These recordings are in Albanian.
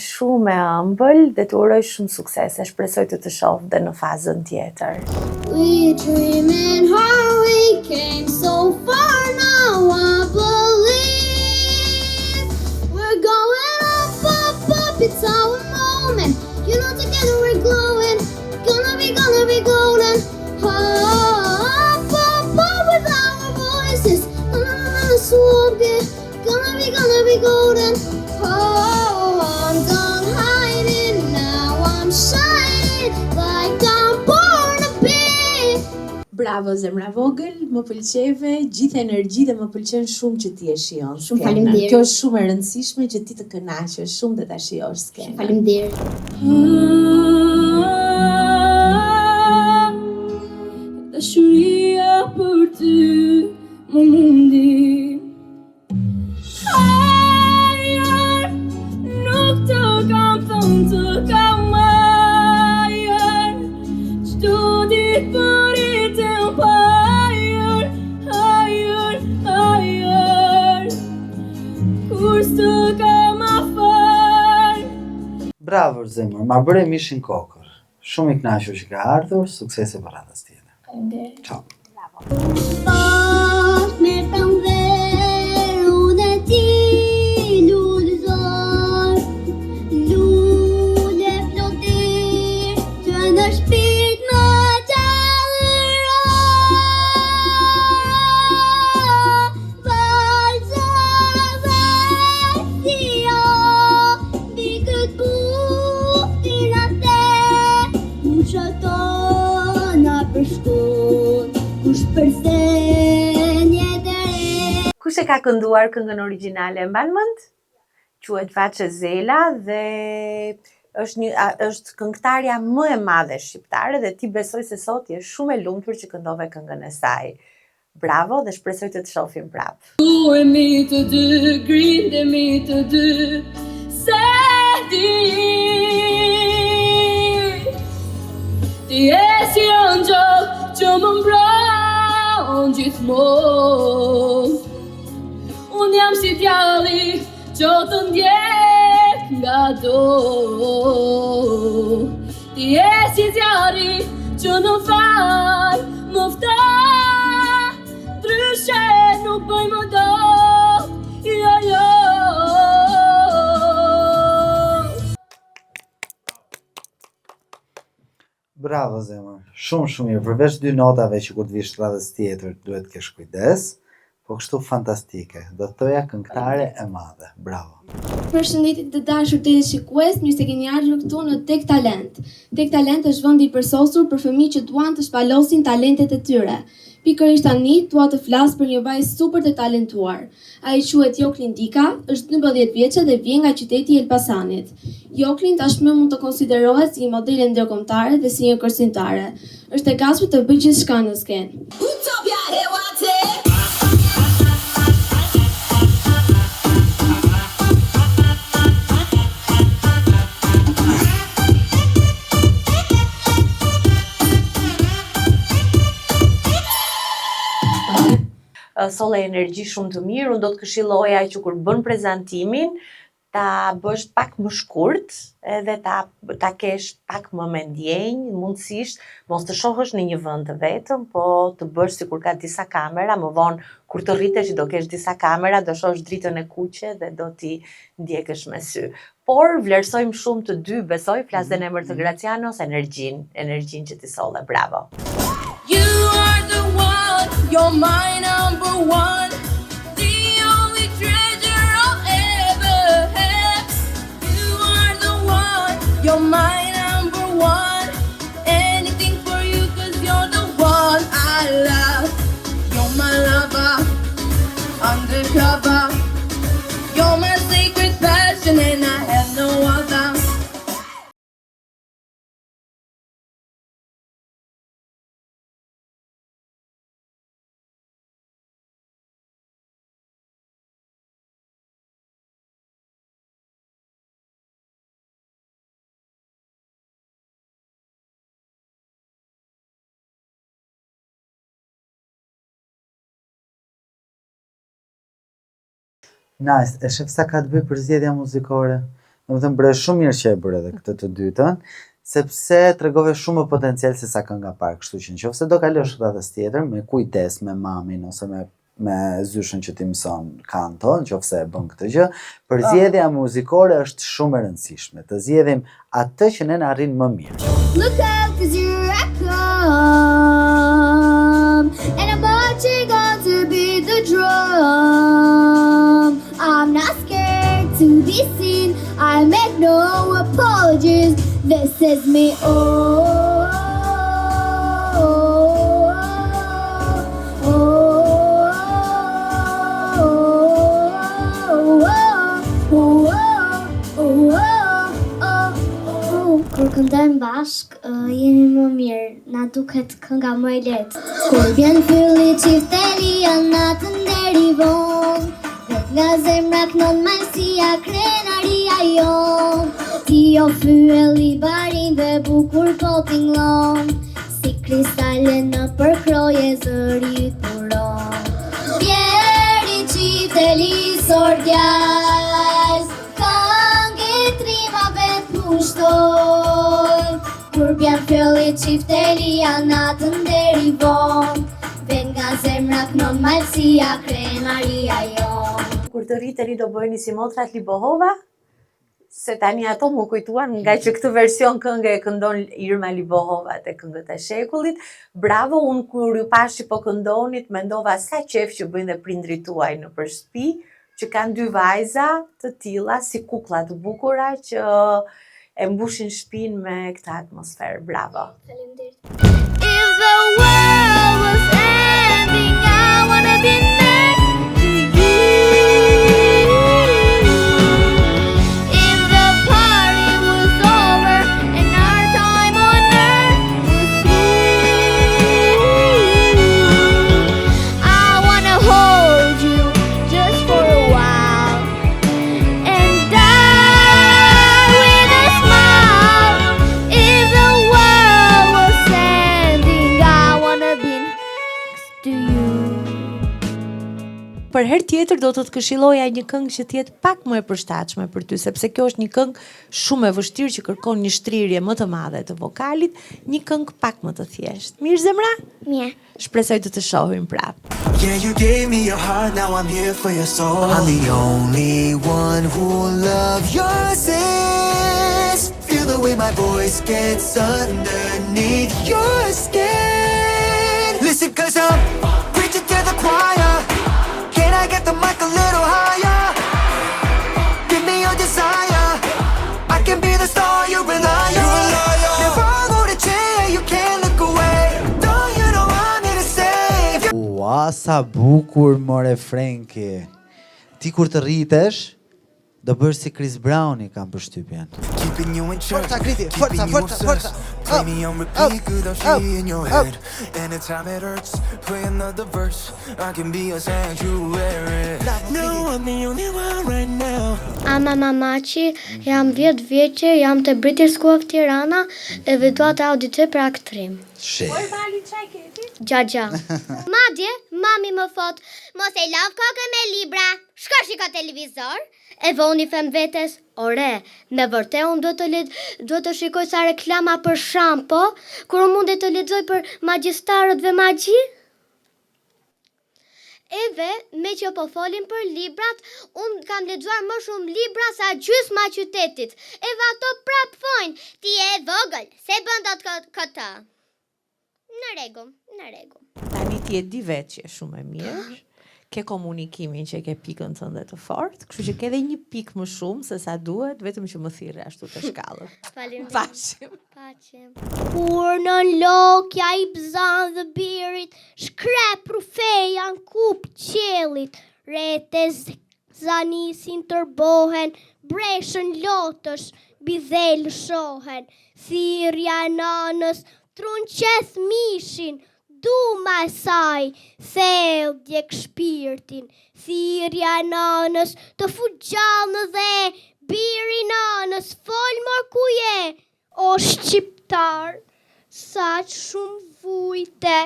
Shumë e ëmbël dhe të uroj shumë sukses. E shpresoj të shoh dhe në fazën tjetër. We dreaming how we came so far, now I believe we're going up, up, up, it's our moment. You know together we're glowing, gonna be golden. Up, up, up with our voices, so good, gonna be golden. Oh, I'm done hiding, now I'm shining like I'm born to be. Bravo zemra vogël, më pëlqeve, gjithë energji dhe më pëlqen shumë që ti e shijon. Shumë faleminderit. Kjo është shumë e rëndësishme që ti të kënaqesh shumë dhe ta shijosh skenën. Faleminderit. Dashuria për ty më mundi. Ajer, nuk të kam thënë të kam ajer, çdo ditë përitem pa ajer, ajer, ajer, kur s'të kam afër. Bravo zemër, ma bëre mishin kokër. Shumë i kënaqur që ka ardhur, suksese për radhës tjetër. Faleminderit. Ciao. Sot me pranver unë e ti lullëzor, lullë flotir që në shpirt më gjallëror. Valza, valsia, mbi këtë buktin atë, ushat tona përshkon, kush përsen jetë e re. Kush e ka kënduar këngën origjinale e mban mend? Quhet Vaçe Zela dhe është këngëtarja më e madhe shqiptare dhe ti besoj se sot je shumë e lumtur që këndove këngën e saj. Bravo dhe shpresoj të shohim prapë. Duhemi të dy, grindemi të dy, se di ti je si ëngjëll që më mbron gjithmonë. Unë jam si djalli që të ndjek nga dorë. Ti je si zjarri që në fal më fton, ndryshe nuk bëj më dot, jo, jo. Bravo zemër, shumë mirë. Përveç dy notave që kur të vish radhës tjetër duhet të kesh kujdes, po kështu fantastike. Do të thoja këngëtare e madhe. Bravo. Përshëndetje të dashur teleshikues, mirë se keni ardhur këtu në Tek Talent. Tek Talent është vendi i përsosur për fëmijë që duan të shpalosin talentet e tyre. Pikërisht tani dua të flas për një vajzë super të talentuar. Ai quhet Joklin Dika, është 12 vjeçë dhe vjen nga qyteti i Elbasanit. Joklin tashmë mund të konsiderohet si një modele ndërkombëtare dhe si një kërcimtare. Është e gatshme të bëjë gjithçka në skenë. Solle energji shumë të mirë, unë do të këshilloja që kur bën prezantimin, ta bësh pak më shkurt, edhe ta kesh pak më me ndjenjë, mundësisht mos të shohësh në një vend të vetëm, po të bësh sikur ka disa kamera, më vonë kur të rritesh do kesh disa kamera, do shohësh dritën e kuqe dhe do t'i ndjekësh me sy. Por vlerësojmë shumë të dy, besoj, flas dhe në emër të Gracianos, energjin që ti solle. Bravo. You are the one, you're my number one, the only treasure I'll ever have. You are the one, you're my number one, anything for you 'cause you're the one I love. You're my lover, undercover, you're my sacred passion and I have no other. Nice, e shef sa ka të bëj për zgjedhja muzikore. Domethënë bëre shumë mirë që e bërë edhe këtë të dytën, sepse tregove shumë më potencial se sa kënga parë, kështu që nëse do kalosh radhës tjetër me kujdes me mamin ose me zyshën që ti mëson kanto, nëse e bën këtë gjë, përzgjedhja muzikore është shumë e rëndësishme. Të zgjedhim atë që ne na arrin më mirë. Look out, 'cause here I come, and I'm marching on to beat the drum. I'm not scared to be seen, I make no apologies. This is me, Kur këndojmë bashk, jemi më mirë, na duket kënga më e lehtë. Kur vjen fylli çifteria natën deri vonë, vet nga zemra kënon malësia krenaria jon. Ti o fyelli barin dhe bukur po tingllon, si kristale në përkroje zëri puron. Bjeri çifteli sordjas, këngë trimave pushtoj. Kur vjen fylli çifteria natën deri vonë, vet nga zemra kënon malësia krenaria jon. Kur të rriteni do bëheni si motrat Libohova? Se tani ato më kujtuan nga që këtë version këngë e këndon Irma Libohova te Këngët e Shekullit. Bravo, unë kur ju pashi po këndonit mendova sa qef që bëjnë dhe prindrit tuaj në shtëpi, që kanë dy vajza të tilla si kukulla të bukura që e mbushin shtëpinë me këtë atmosferë. Bravo. Faleminderit. If the world was ending, I wanna be next to you. If the party was over and our time on earth was through, I wanna hold you just for a while and die with a smile. If the world was ending, I wanna be next to you. Për herë tjetër do të këshilloja një këngë që të jetë pak më e përshtatshme për ty, sepse kjo është një këngë shumë e vështirë që kërkon një shtrirje më të madhe të vokalit, një këngë pak më të thjeshtë. Mirë zemra? Mirë. Shpresoj të të shohim prapë. Yeah, you gave me your heart, now I'm here for your soul. I'm the only one who'll love your sins. Feel the way my voice gets underneath your skin. Listen, 'cause I'm preaching to the choir. Can I get the mic a little higher? Give me your desire, I can be the star you rely on. Never gonna change, you can't look away. Don't you know I'm here to save you? Ua, sa bukur more Frenki. Ti kur të rritesh, do bësh si Chris Browni, kam përshtypjen. Keeping you in check, Forza, Kriti, keeping forza, you forza, obsessed. forza. Play me on repeat, good I'm up, in your head. Anytime it hurts, play another verse. I can be a sanctuary. No, I'm the only one right now. Ama Mamaçi, jam 10 vjeqe, jam të British School of Tirana edhe dua të auditoj për aktrim. She. Gjaja. Madje, mami më thot, mos e lav kokën me libra, shko shiko televizor. E voni them vetes, ore, në vërtet unë duhet të shikoj sa reklama për shampo, kur unë mundet të lexoj për magjistarët dhe magji. Edhe, me që po folim për librat, unë kam lexuar më shumë libra sa gjysma e qytetit. Edhe ato prap thojnë, ti e vogël, se bën dot këtë. Në rregull, në rregull. Tani ti e di vetë që e shumë e mirë, ke komunikimin që ke pikën tënde të fortë, kështu që ke edhe një pikë më shumë se sa duhet, vetëm që më thirrë ashtu të shkallët. Faleminderit. Pashim. Paqem. Kur në lokja i bzan dhe birit, shkrep rufeja në kup qelit, rete zanisin tërbohen, breshën lotësh, bidhelë shohen, thirja nanës, trunqes mishin, duma e saj, thellë djek shpirtin, thirja nanës, të fugjallë dhe biri nanës, fol mor ku je, o shqiptar, sa shumë vujte,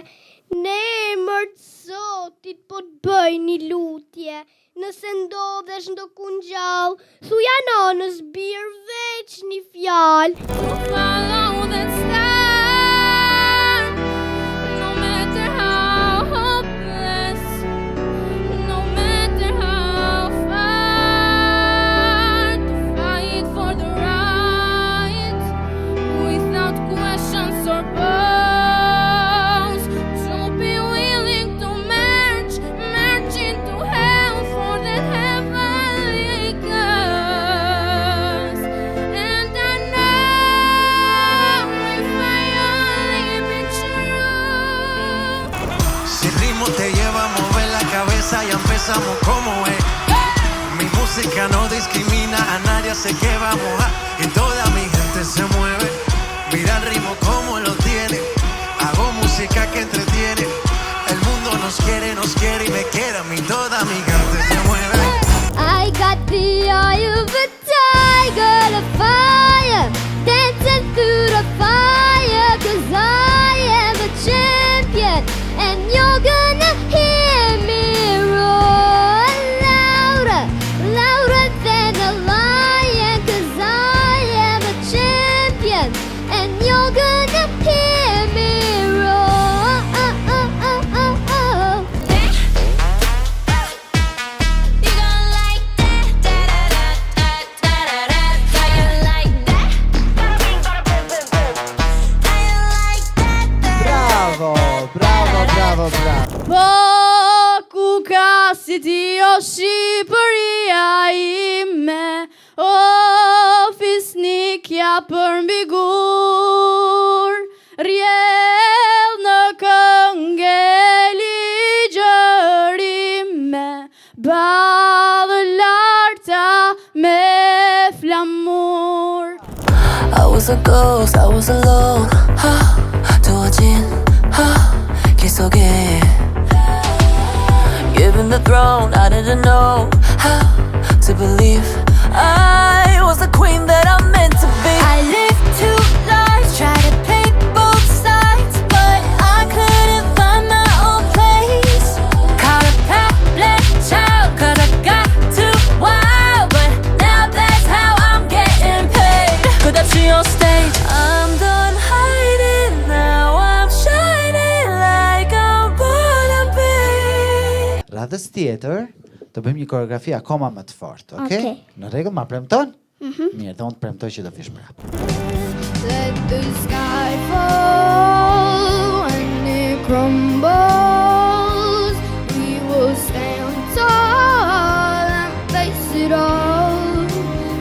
në emër të Zotit. Zotit po të bëj një lutje. Nëse ndodhesh ndoku ngjall, thuja nonës bir veç një fjalë. Follow the star, no matter how hopeless, no matter how far, to fight for the right, without questions or bounds, to be willing to march into hell for that heavenly cause. And I know if I only be true. Si el ritmo te lleva a mover la cabeza, ya empezamos como es. Mi música no discrimina a nadie, sé que vamos a. Y toda mi gente se mueve. Mira el ritmo como lo tiene. Hago música que entretiene. El mundo nos quiere y me quiere a mí. Toda mi gente se mueve. I got the eye of a tiger, the fire, dancing through the fire, 'cause I am a champion, and you're gonna hear me roar louder, louder than a lion, 'cause I am a champion, and you're gonna hear me roar. You gon' like that, da-da-da-da-da-da-da. How you like that? How you like that? Bravo, bravo, bravo, bravo. Po ku ka si ti o Shqipëria ime, o fisnikja për mbi gur, rjell në këngë ligjërime, ballë larta me flamur. I was a ghost, I was alone. 두어진 길 속에, given the throne, I didn't know how to believe I was the queen that I'm meant to be. I lived two lives, tried to paint both sides, but I couldn't find my own place. Caught a pet child, 'cause I got too wild, but now that's how I'm getting paid. 끝없이 on stage, I'm done hiding, now I'm shining like I'm born to be. Radhës tjetër, të bëjmë një koreografi akoma më të fortë, okay? Okej. Në rregull, ma premton? Mirë, dhe unë të premtoj që do fish prapë. Let the sky fall when it crumbles. We will stand tall and face it all.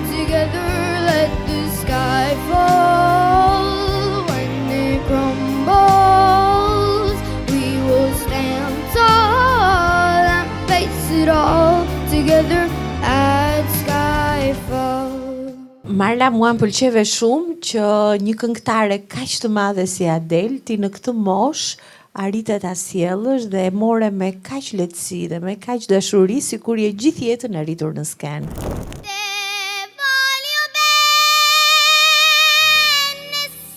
Together, let the sky fall when it crumbles. We will stand tall and face it all. Together at skyfall. Marla, mua më pëlqeve shumë që një këngëtare kaq të madhe si Adele, ti në këtë moshë arritet ta sjellësh dhe e more me kaq lehtësi dhe me kaq dashuri sikur je gjithë jetën e rritur në skenë. Te voglio bene,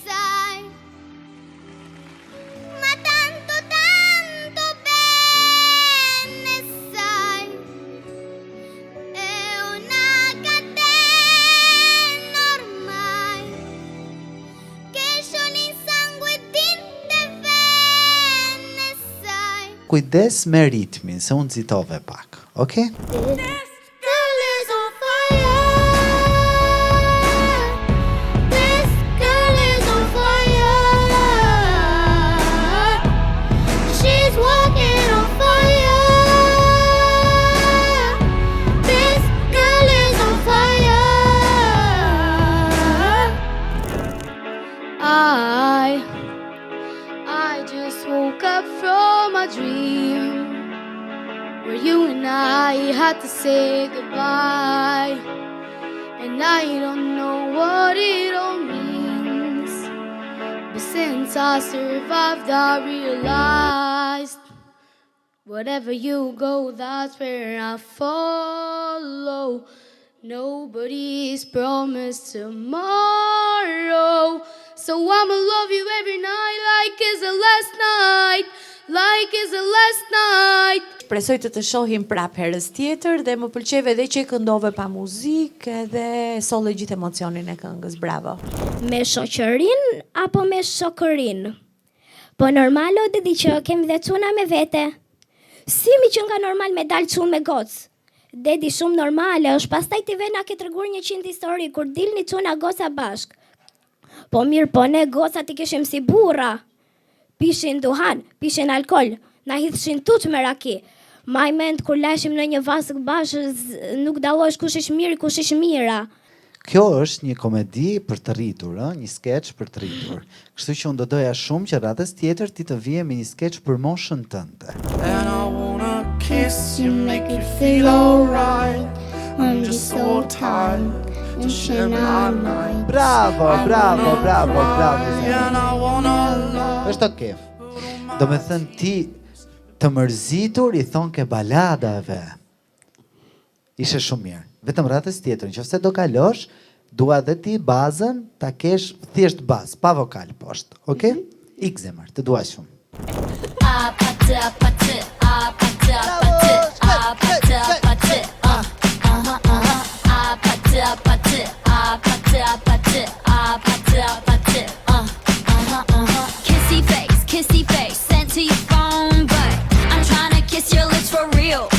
sai, ma tanto, tanto bene, sai, è una catena ormai, che scioglie in sangue tinte vene, sai. Kujdes me ritmin, se unë nxitove pak, okay? This girl is on fire. This girl is on fire. She's walking on fire. This girl is on fire. I just woke up from a dream where you and I had to say goodbye, and I don't know what it all means, but since I survived I realized wherever you go, that's where I follow. Nobody's promised tomorrow, so I'ma love you every night like it's the last night, like it's the last night. Shpresoj të shohim prap herës tjetër dhe më pëlqeve edhe që këndove pa muzikë edhe solle gjithë emocionin e këngës. Bravo. Me shoqërin apo me shokërin? Po normalo dedi që kemi dhe cuna me vete. Si mi që nga normal me dalë cunë me gocë? Dedi shumë normale, është pastaj t'i vena ke treguar 100 histori kur dilni cuna goca bashk. Po mirë, po ne gocat i kishim si burra. Pishin duhan, pishin alkool, na hidhshin tut me raki. Majment kur lashim në një vasë bashkë nuk dallosh kush ish mirë, kush ish mira. Kjo është një komedi për të rritur, një sketch për të rritur. Kështu që unë do doja shumë që radhës tjetër ti të vije me një sketch për moshën tënde. And I wanna kiss you, make you feel alright. I'm just so tired to share my night. Bravo. And I wanna love. Është okay. Do me thënë ti të mërzitur i thon ke baladave. Ishe shumë mirë. Vetëm radhës tjetër, nëse do kalosh, dua dhe ti bazën ta kesh thjesht bazë, pa vokal poshtë. Okej? Ik zemër, të dua shumë. Kissy face, sent to your phone, but I'm trying to kiss your lips for real.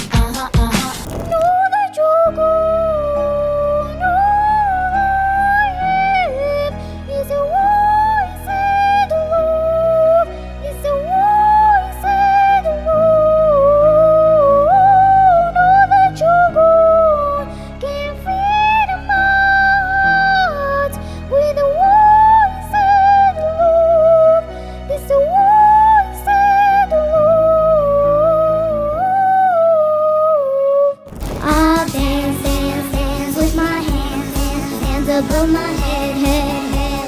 Above my head,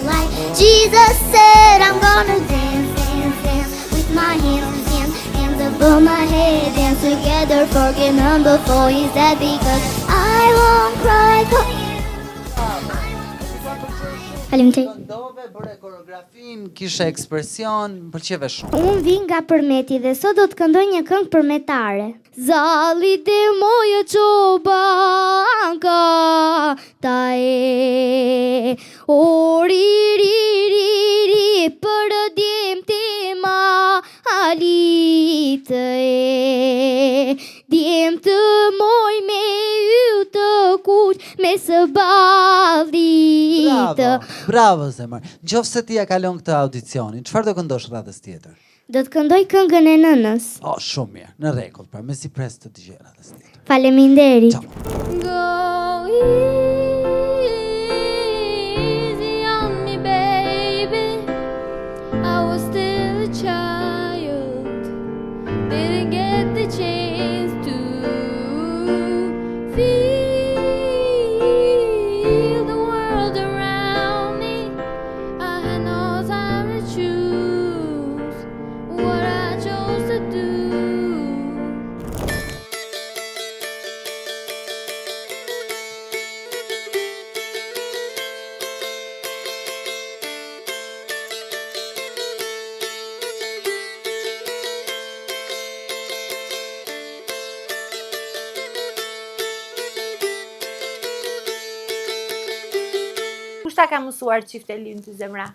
like Jesus said, I'm gonna dance with my hands above my head, dance together, forget him before he's dead, because I won't cry. Faleminderit. Këndove, bëre koreografin, kishe ekspresion, pëlqeve shumë. Unë vi nga Përmeti dhe sot do të këndoj një këngë përmetare. Zali de moja çobanka ta e o ri për djem të malit e djem të moj me ju të kuq me së ballit. Bravo zemër. Nëse ti ja kalon këtë audicionin, çfarë do këndosh radhës tjetër? Do të këndoj këngën e nënës. Oh, shumë mirë. Në rregull, pra me si pres të dëgjoj radhës tjetër. Faleminderit. Go easy on me, baby. I was still a child, didn't get the chance to feel the world around me. I had no time to choose what I chose to do. Kush ta ka mësuar çiftelin të zemra?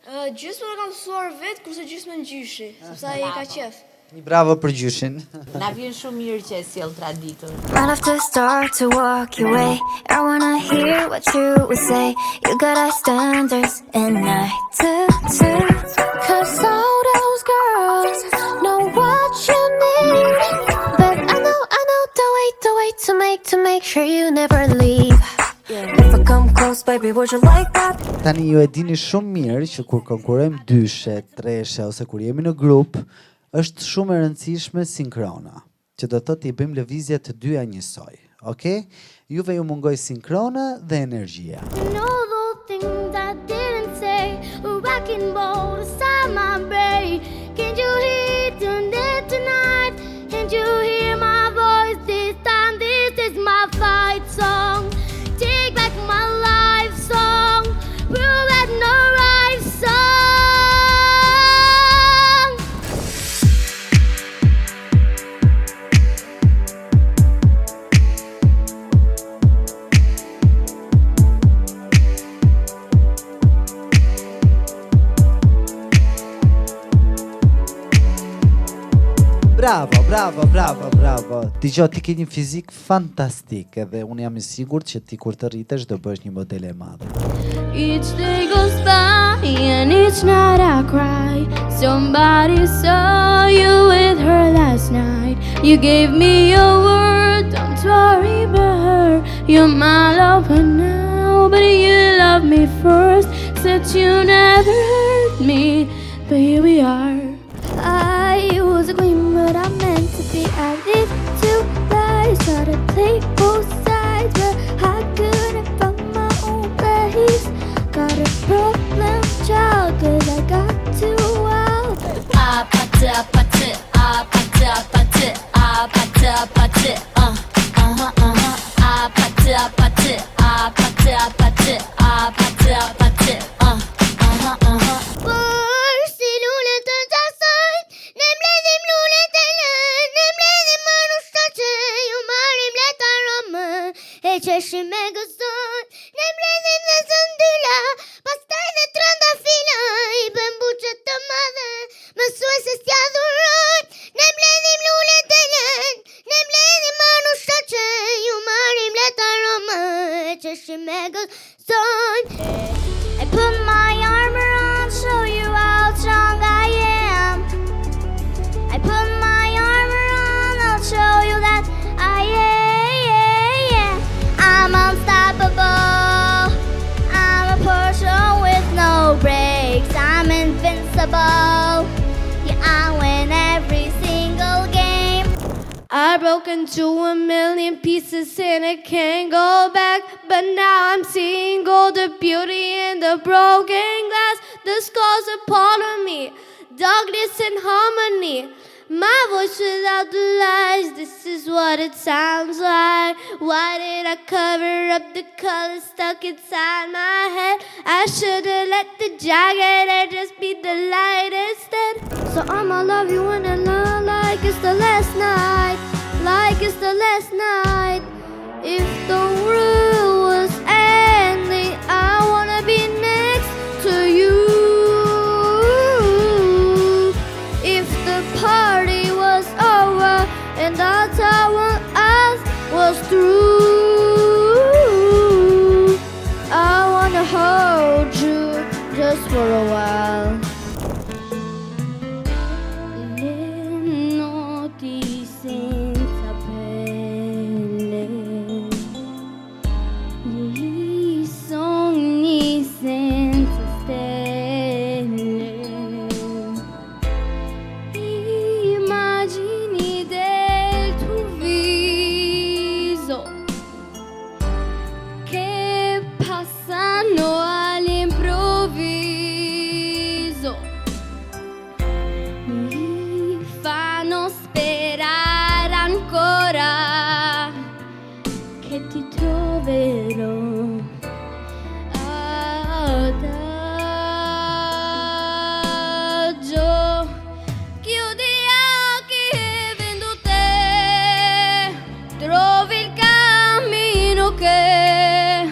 Gjysmën e kam mësuar vetë, kurse gjysmën gjyshi, sepse ai e ka qef. Një bravo për gjyshin. Na vjen shumë mirë që e sjell traditën. Right off to start to walk your way. I wanna hear what you would say. You got our standards and I too. Cause all those girls know what you need. But I know, the way to make sure you never leave. If I come close, baby, would you like that? Tani ju e dini shumë mirë që kur konkurrojmë dyshe, treshe ose kur jemi në grup, është shumë e rëndësishme sinkrona, që do të thotë i bëjmë lëvizje të dyja njësoj. Okej? Juve ju mungoj sinkrona dhe energjia. Know the things I didn't say, a wrecking ball inside my brain. Can't you hear tonight? Can't you hear my voice this time? This is my fight song. Take back my life song. Prove that no right song. Bravo. Dgjoj, ti ke një fizik fantastik edhe unë jam I sigurt që ti kur të rritesh do bësh një modele e madhe. Each day goes by and each night I cry. Somebody saw you with her last night. You gave me your word, don't worry about her. You're my lover now, but you love me first. Said you never hurt me, but here we are. I was a queen, but I meant to be. I lived two lives, tried to play both sides, but I couldn't find my own place. Got a problem child, 'cause I got too wild. Përsi lulet të gjasojnë, ne mbledhim lulet e lën, ne mbledhim më nushta që ju marim leta rëmë, e qeshim me gëzojnë, ne mbledhim dhe zëndyla, pastaj dhe trënda fila, I bën buqet të madhe, mësueses t'ja dhurojnë, ne mbledhim lulet e lën, ne mbledhim më nushta që ju marim leta rëmë, e qeshim me gëzojnë. I put my armor on, show you how strong I am. I put my armor on, I'll show you that I am. I'm unstoppable. I'm a person with no brakes. I'm invincible. Yeah, I win every single game. I broke into a million pieces and I can't go back. But now I'm seeing all the beauty in the broken glass. The scars are part of me, darkness and harmony. My voice without the lies, this is what it sounds like. Why did I cover up the colors stuck inside my head? I should've let the jagged edges be the light instead. So I'ma love you when I love like it's the last night. Like it's the last night. If the world was ending, I wanna be next to you. If the party was over and the time us was through, I wanna hold you just for a while. Le notti senza pelle, I sogni senza stelle, immagini del tuo viso che passano all'improvviso, mi fanno sperare ancora che ti troverò. Adagio, chiudi gli occhi e vedo te, trovi il cammino che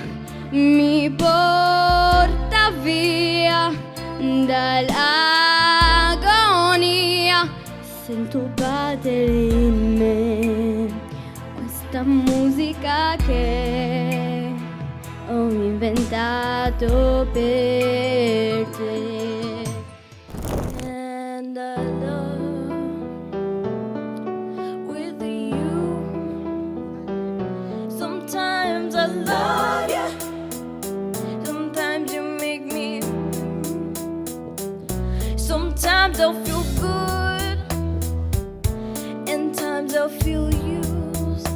mi porta via dall'agonia. Sento battere in me questa musica che ho inventato per te. And I love with you. Sometimes I love you. Sometimes you make me. Sometimes I'll feel good, and times I'll feel used.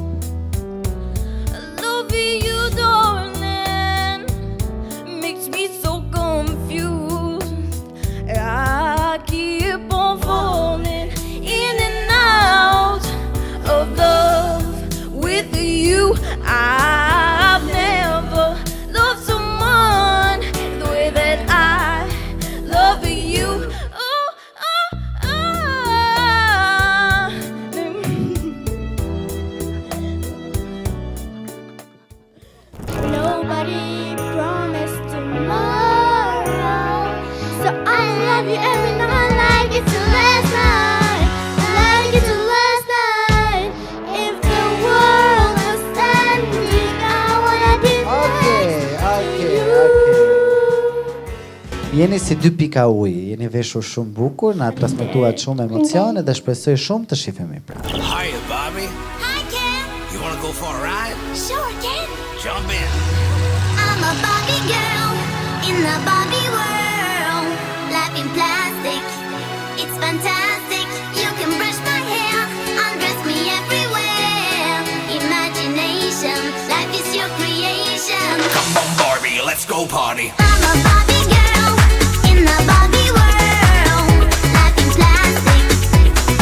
Loving you, darling, makes me so confused. I keep on falling in and out of love with you. I've never loved someone the way that I love you. Oh, oh, oh. Jeni si dy pika uji, jeni veshur shumë bukur, na transmetuat shumë emocione dhe shpresoj shumë të shihemi pra. Hiya, Bobby. Hi, Ken. You wanna go for a ride? Sure, Ken. Jump in. I'm a Barbie girl in the Barbie world. Life in plastic, it's fantastic. You can brush my hair, undress me everywhere. Imagination, life is your creation. Come on, Barbie, let's go party. I'm a Barbie girl in the Barbie world. Life in plastic,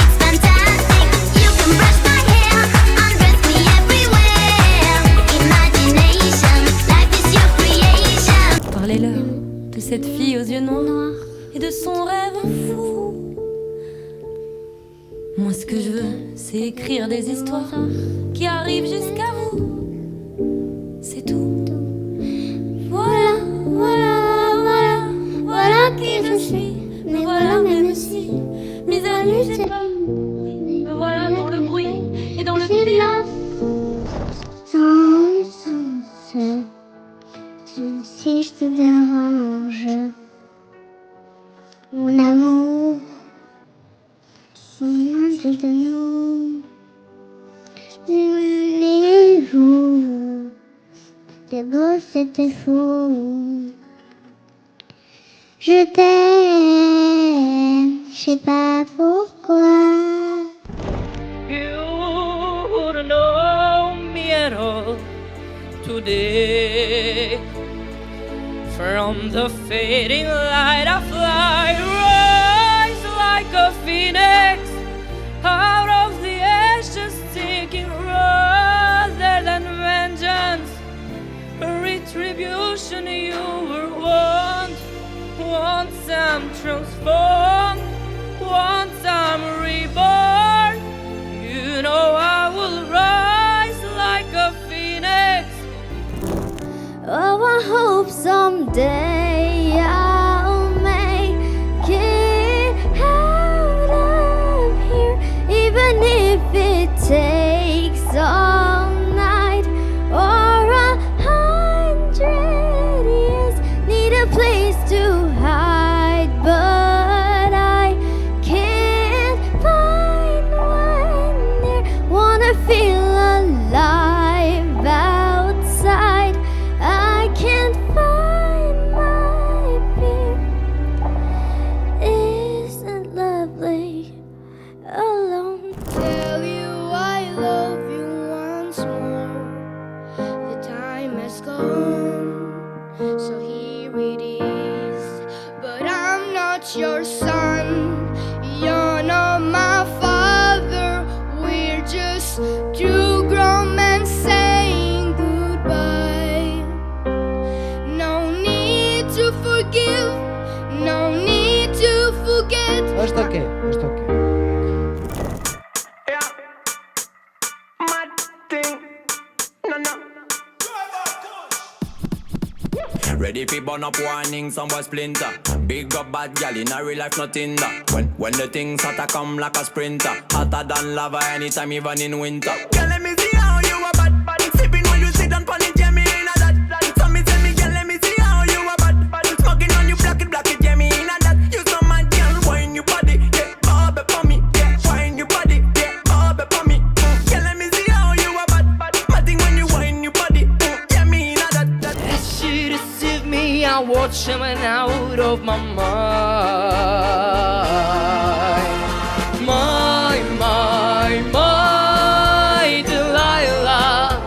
it's fantastic. You can brush my hair, undress me everywhere. Imagination, life is your creation. Parlez-leur de cette fille aux yeux noirs et de son rêve fou. Moi, ce que je veux, c'est écrire des histoires qui arrivent jusqu'à vous. C'est tout. Voilà, voilà, voilà, voilà qui je suis. Mais voilà, même si Mise à nu, j'ai pas. Me voilà dans le bruit et dans le silence. sans sens, si je te dérange, mon amour, c'est de nous, les jours, c'était beau, c'était fou. Je t'aime, je sais pas pourquoi. You wouldn't know me at all today. From the fading light I fly, rise like a phoenix out of the ashes, seeking rather than vengeance, retribution. You were once I'm transformed, once I'm reborn. You know I will rise like a phoenix. Oh, I hope someday I'll make it out of here, even if it takes all night or 100 years. Need a place to hide, but I can't find one there. Wanna feel alive outside. I can't find my fear. Isn't lovely alone? Tell you I love you once more. The time has gone, so here it is. But I'm not your son. You're not my father. We're just two grown men saying goodbye. No need to forgive, no need to forget. Është okay, është okay. Yeah. Mad thing. No, no. Ready fi burn up warning, some boy splinter. Big up bad gal in a real life, nothing that. When the things hotter come like a sprinter, hotter than lava anytime, even in winter. Girl, let me see how you a bad. Sipping when you sit and pon it, yeah, me in a that. So me tell me, girl, let me see how you a bad. Smoking on you, black it, yeah, me in a that. You so mad, girl, wine your body, yeah, bob it for me, yeah, wine your body, yeah, bob it for me. Girl, let me see how you a bad. Matting when you wine your body, yeah, me in a that. That shit deceived me, I watch him and out of my mind. My Delilah.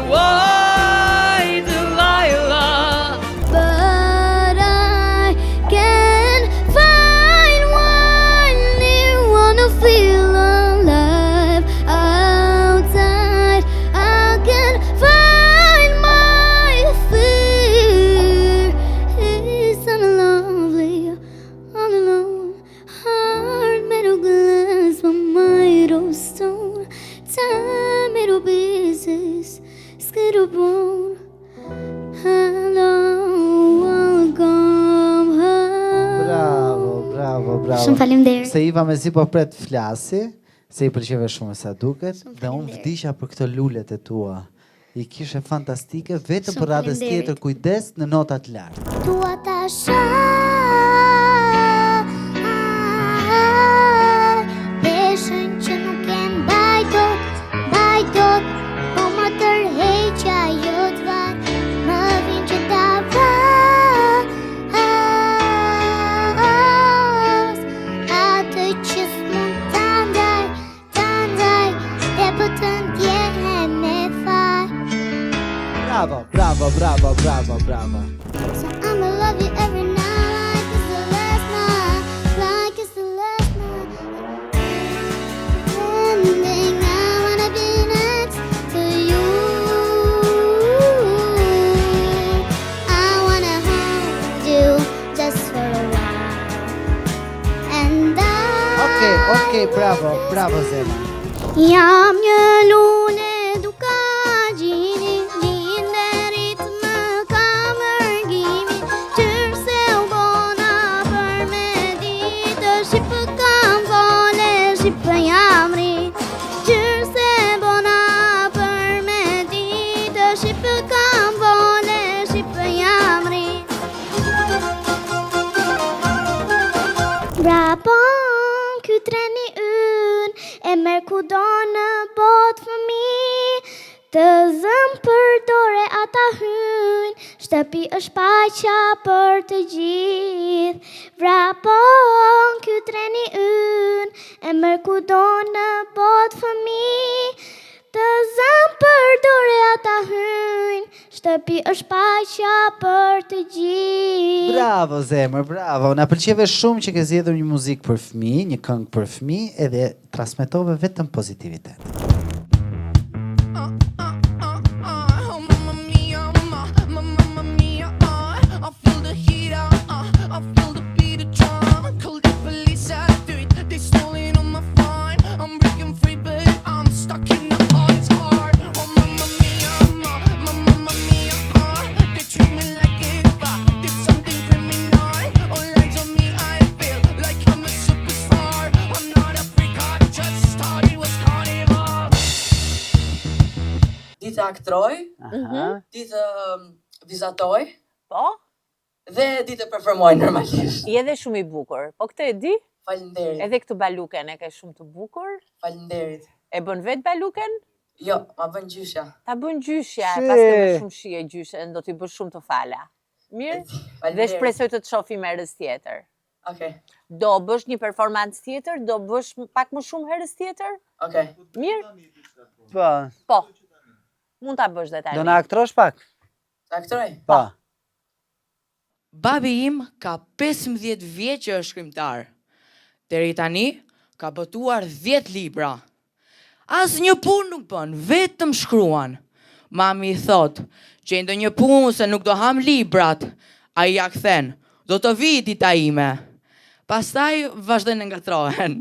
Why, Delilah? But I can't find one near, wanna feel alive outside. I can't find my fear. Isn't it lovely, all alone? Heart made of glass, but made of stone. Time made of pieces, skin of bone. Hello, welcome home. Bravo. Shumë faleminderit. Se Iva mezi po pret flasi, se I pëlqeve shumë sa duket, dhe unë vdisha për këto lulet e tua I kishe fantastike, vetëm Shumë për radhës faleminderit. tjetër kujdes në notat lartë. Dua ta peshën që nuk e mbaj dot, po më tërheq ajo t'vaj, më vjen që ta vas, atë që s'mund ta ndaj, e po të ndjehem me faj. Bravo, bravo, bravo, bravo, bravo. So I'ma love you every night like it's the last night, like it's the last night. Ending, I wanna be next to you. I wanna hold you just for a while. And Okej, bravo, bravo Zema. jam një lule duka gjini, linderit më ka mërgimi, qërë se u bona për me ditë, shqipë kam vole, shqipë jam rrit, qërë se bona për me ditë, shqipë kam vole, shqipë jam rrit. Brabon, ky treni yn e merr kudo në botë fëmi, të zëm për dore ata hyn, shtëpi është paqja për të gjithë. Brabon, ky treni yn e merr kudo në botë fëmi, të zëm për dore ata hyn, shtëpi është paqja për të gjithë. Bravo Zemër, bravo. Na pëlqeve shumë që ke zgjedhur një muzikë për fëmijë, një këngë për fëmijë edhe transmetove vetëm pozitivitet. Oh, mamma mia, mamma mia, I feel the heat, I feel the beat of drum. Call the police, I do it, they stolen all my fun. I'm breaking free, but I'm stuck in the heart, it's hard. Oh, mamma mia, mamma mia, they treat me like if I did something criminal. All eyes on me, I feel like I'm a superstar. I'm not a freak, I just started, was carnival. Ditë aktroj, ditë vizatoj Po, dhe ditë performoj normalisht. je edhe shumë i bukur. Po këtë e di? Faleminderit. Edhe këtë baluken e ke shumë të bukur. Faleminderit. E bën vetë baluken? Jo, ma bën gjyshja. Ta bën gjyshja, Shi. pas ke bën shumë shije gjyshen, do t'i bësh shumë të fala. Mirë? Dhe Faleminderit. shpresoj të të shohim herës tjetër. Okej. Do bësh një performancë tjetër, do bësh pak më shumë herës tjetër? Okej. Mirë? Po, Po. Mund ta bësh dhe tani. do na aktrosh pak? Aktroj. Po. Babi im ka 15 vjet që është shkrimtar. Deri tani ka botuar 10 libra. Asnjë punë nuk bën, vetëm shkruan. Mami i thot, që ndonjë punë se nuk do ham librat, ai ja kthen, do të vi dita ime. Pastaj vazhdojnë ngatrohen.